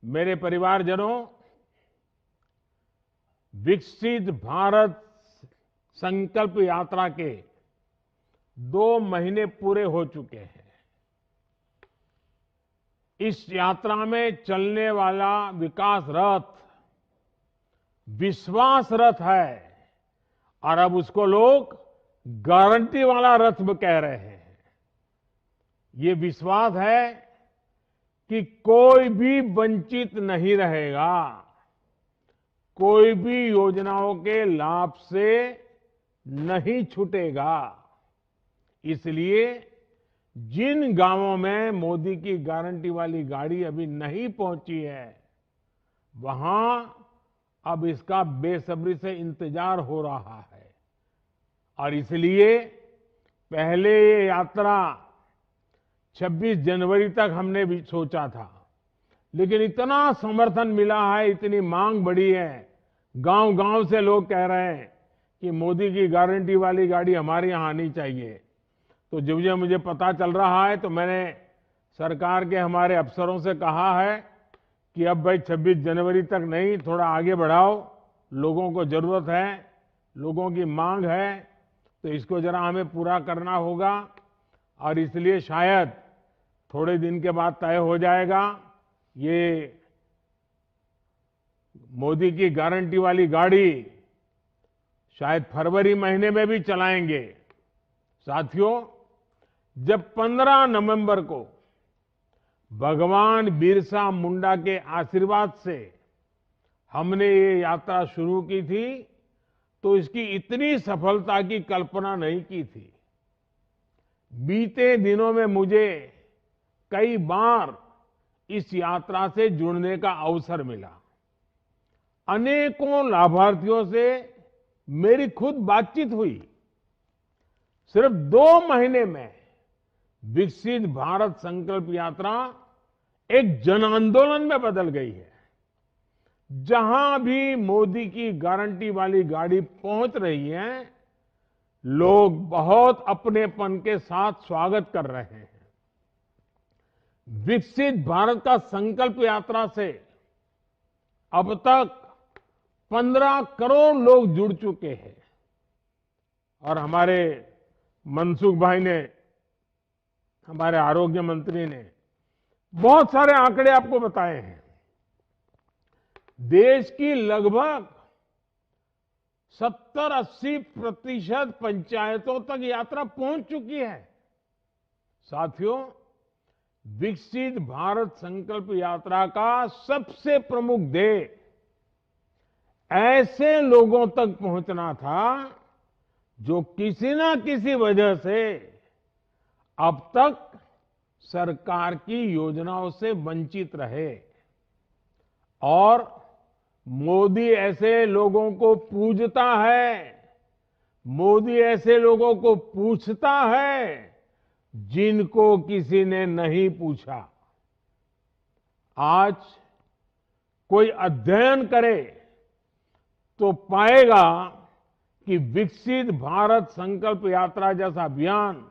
मेरे परिवारजनों, विकसित भारत संकल्प यात्रा के 2 महीने पूरे हो चुके हैं। इस यात्रा में चलने वाला विकास रथ विश्वास रथ है और अब उसको लोग गारंटी वाला रथ भी कह रहे हैं। ये विश्वास है कि कोई भी वंचित नहीं रहेगा, कोई भी योजनाओं के लाभ से नहीं छूटेगा। इसलिए जिन गांवों में मोदी की गारंटी वाली गाड़ी अभी नहीं पहुंची है, वहां अब इसका बेसब्री से इंतजार हो रहा है और इसलिए पहले ये यात्रा 26 जनवरी तक हमने भी सोचा था, लेकिन इतना समर्थन मिला है, इतनी मांग बढ़ी है, गांव-गांव से लोग कह रहे हैं कि मोदी की गारंटी वाली गाड़ी हमारे यहां आनी चाहिए। तो जब मुझे पता चल रहा है तो मैंने सरकार के हमारे अफसरों से कहा है कि अब भाई 26 जनवरी तक नहीं, थोड़ा आगे बढ़ाओ, लोगों को जरूरत है, लोगों की मांग है, तो इसको जरा हमें पूरा करना होगा और इसलिए शायद थोड़े दिन के बाद तय हो जाएगा। ये मोदी की गारंटी वाली गाड़ी शायद फरवरी महीने में भी चलाएंगे। साथियों, जब 15 नवंबर को भगवान बिरसा मुंडा के आशीर्वाद से हमने ये यात्रा शुरू की थी, तो इसकी इतनी सफलता की कल्पना नहीं की थी। बीते दिनों में मुझे कई बार इस यात्रा से जुड़ने का अवसर मिला। अनेकों लाभार्थियों से मेरी खुद बातचीत हुई। सिर्फ 2 महीने में विकसित भारत संकल्प यात्रा एक जन आंदोलन में बदल गई है। जहां भी मोदी की गारंटी वाली गाड़ी पहुंच रही है, लोग बहुत अपनेपन के साथ स्वागत कर रहे हैं। विकसित भारत का संकल्प यात्रा से अब तक 15 करोड़ लोग जुड़ चुके हैं और हमारे मनसुख भाई ने, हमारे आरोग्य मंत्री ने बहुत सारे आंकड़े आपको बताए हैं। देश की लगभग 70-80% पंचायतों तक यात्रा पहुंच चुकी है। साथियों, विकसित भारत संकल्प यात्रा का सबसे प्रमुख ध्येय ऐसे लोगों तक पहुंचना था जो किसी ना किसी वजह से अब तक सरकार की योजनाओं से वंचित रहे और मोदी ऐसे लोगों को पूजता है, मोदी ऐसे लोगों को पूछता है जिनको किसी ने नहीं पूछा। आज कोई अध्ययन करे तो पाएगा कि विकसित भारत संकल्प यात्रा जैसा अभियान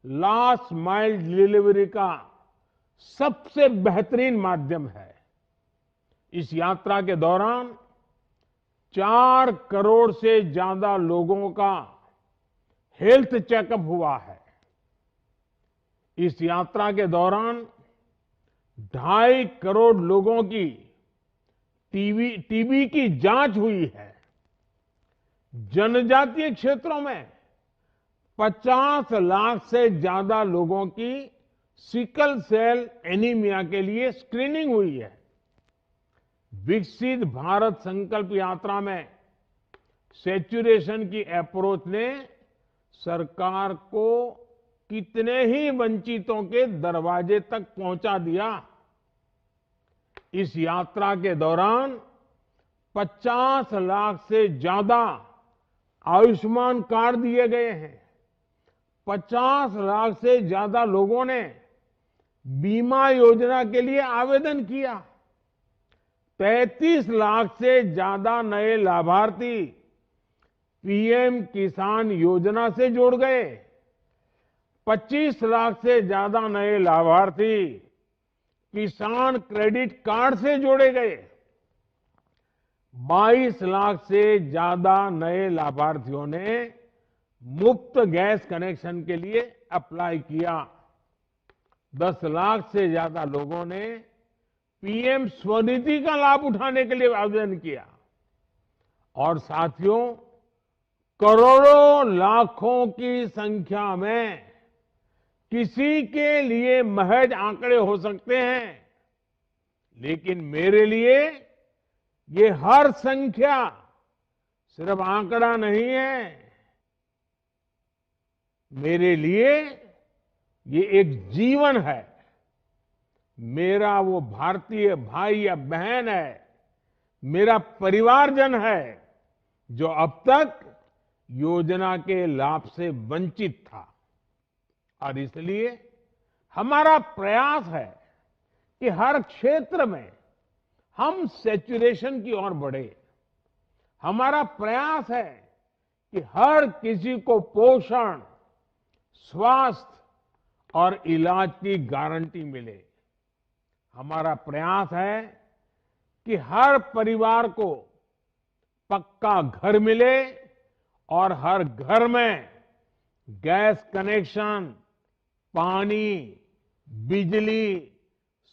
लास्ट माइल डिलीवरी का सबसे बेहतरीन माध्यम है। इस यात्रा के दौरान 4 करोड़ से ज्यादा लोगों का हेल्थ चेकअप हुआ है। इस यात्रा के दौरान 2.5 करोड़ लोगों की टीबी की जांच हुई है। जनजातीय क्षेत्रों में 50 लाख से ज्यादा लोगों की सिकल सेल एनीमिया के लिए स्क्रीनिंग हुई है। विकसित भारत संकल्प यात्रा में सैचुरेशन की अप्रोच ने सरकार को कितने ही वंचितों के दरवाजे तक पहुंचा दिया। इस यात्रा के दौरान 50 लाख से ज्यादा आयुष्मान कार्ड दिए गए हैं। 50 लाख से ज्यादा लोगों ने बीमा योजना के लिए आवेदन किया। 33 लाख से ज्यादा नए लाभार्थी पीएम किसान योजना से जोड़ गए। 25 लाख से ज्यादा नए लाभार्थी किसान क्रेडिट कार्ड से जोड़े गए। 22 लाख से ज्यादा नए लाभार्थियों ने मुफ्त गैस कनेक्शन के लिए अप्लाई किया। 10 लाख से ज्यादा लोगों ने पीएम स्वनिधि का लाभ उठाने के लिए आवेदन किया। और साथियों, करोड़ों लाखों की संख्या में किसी के लिए महज आंकड़े हो सकते हैं, लेकिन मेरे लिए ये हर संख्या सिर्फ आंकड़ा नहीं है। मेरे लिए ये एक जीवन है। मेरा वो भारतीय भाई या बहन है, मेरा परिवारजन है, जो अब तक योजना के लाभ से वंचित था। और इसलिए हमारा प्रयास है कि हर क्षेत्र में हम सैचुरेशन की ओर बढ़े। हमारा प्रयास है कि हर किसी को पोषण, स्वास्थ्य और इलाज की गारंटी मिले। हमारा प्रयास है कि हर परिवार को पक्का घर मिले और हर घर में गैस कनेक्शन, पानी, बिजली,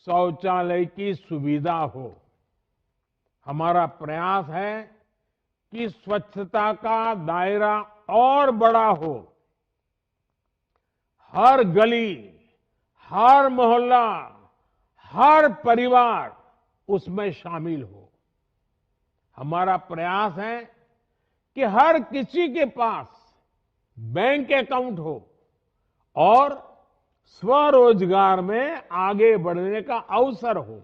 शौचालय की सुविधा हो। हमारा प्रयास है कि स्वच्छता का दायरा और बड़ा हो। हर गली, हर मोहल्ला, हर परिवार उसमें शामिल हो। हमारा प्रयास है कि हर किसी के पास बैंक अकाउंट हो और स्वरोजगार में आगे बढ़ने का अवसर हो।